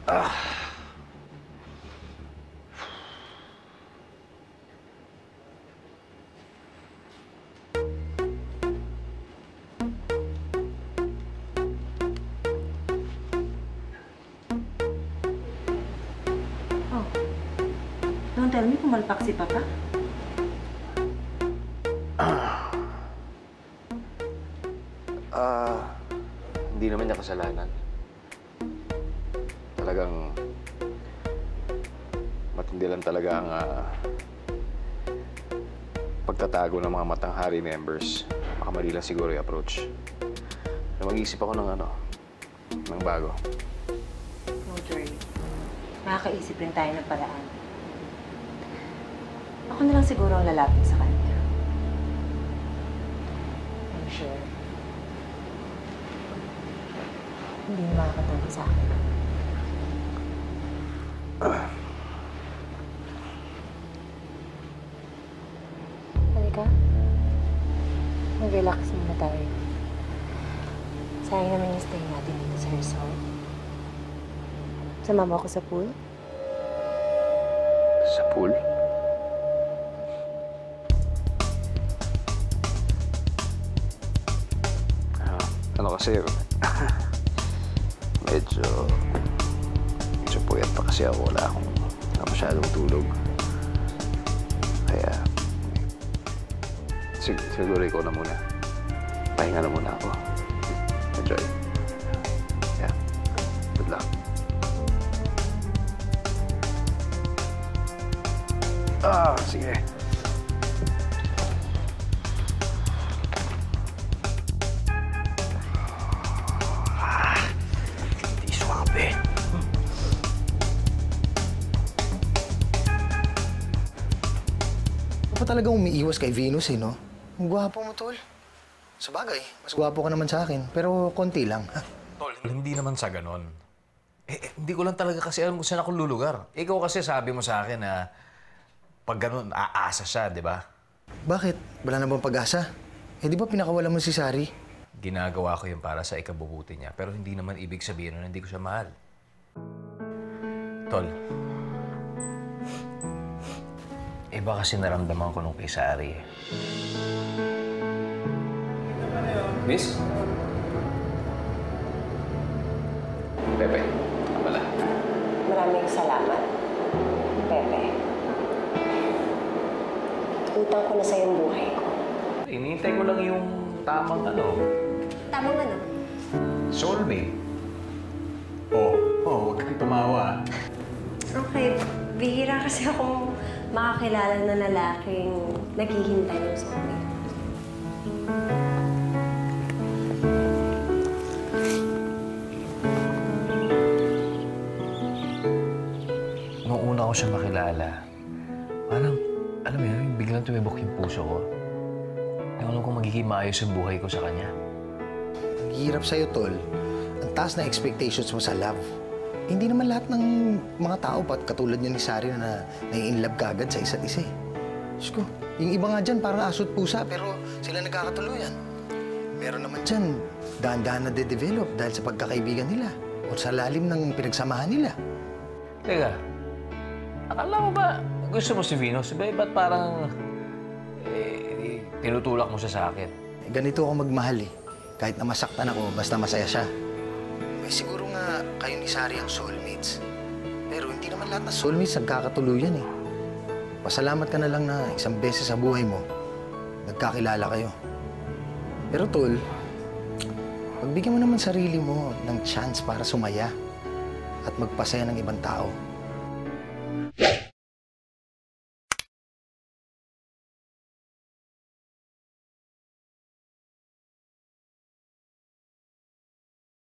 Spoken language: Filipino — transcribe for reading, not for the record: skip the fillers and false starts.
Oh, don't tell me pumalpak si Papa. Hindi naman niya kasalanan. Talagang matindi lang talaga ang pagtatago ng mga Matanghari members. Baka mali lang siguro yung approach. Pero mag-iisip ako ng bago. Don't worry. Makakaisip rin tayo ng paraan. Ako na lang siguro ang lalapit sa kanya. I'm sure. Hindi na makakatawa sa akin. Halika. Mag-relax muna tayo. Sayang naman yung stay natin dito sa resort. Sama mo ako sa pool? Sa pool? Ano kasi, medyo puyat pa kasi ako. Wala akong masyadong tulog. Kaya, siguro ikaw na muna. Pahinga na muna ako. Enjoy. Yeah. Good luck. Sige. Hindi swabe. Pa talagang umiiwas kay Venus, eh, no? Ang gwapo mo, Tol. Sabagay, mas gwapo ka naman sa akin, pero konti lang. Tol, hindi naman sa ganon. Hindi ko lang talaga kasi alam kung saan ako lulugar. Ikaw kasi sabi mo sa akin na pag ganon, aasa siya, di ba? Bakit? Wala na bang pag-asa? Eh, di ba pinakawala mo si Sari? Ginagawa ko yun para sa ikabubuti niya, pero hindi naman ibig sabihin na hindi ko siya mahal. Tol, iba kasi naramdaman ko nung kay Sari. Miss? Pepe, wala. Maraming salamat, Pepe. Utang ko na sa yung buhay ko. Inihintay ko lang yung tamang Tamang ano? soulmate. Huwag kang tumawa. Okay, bihira kasi akong makakilala na lalaking naghihintay ng soulmate. Nung una ko siya makilala, parang, alam mo yun, biglang tumibok yung puso ko. Hindi ko alam kung magiging maayos yung buhay ko sa kanya. Ang hirap sa'yo, Tol. Ang taas na expectations mo sa love. Hindi naman lahat ng mga tao pat katulad niya ni Sari na nai-inlove ka agad sa isa't isa, eh. Diyos ko, yung iba nga dyan parang aso at pusa pero sila nagkakatuluyan. Meron naman dyan, dahan-dahan na de-develop dahil sa pagkakaibigan nila o sa lalim ng pinagsamahan nila. Teka, akala mo ba gusto mo si Venus? Ba't parang tinutulak mo siya sa akin? Ganito ako magmahal, eh. Kahit na masaktan ako, basta masaya siya. Eh, siguro nga kayo ni Sari ang soulmates. Pero hindi naman lahat na soulmates nagkakatuluyan, eh. Pasalamat ka na lang na isang beses sa buhay mo, nagkakilala kayo. Pero, Tol, pagbigyan mo naman sarili mo ng chance para sumaya at magpasaya ng ibang tao.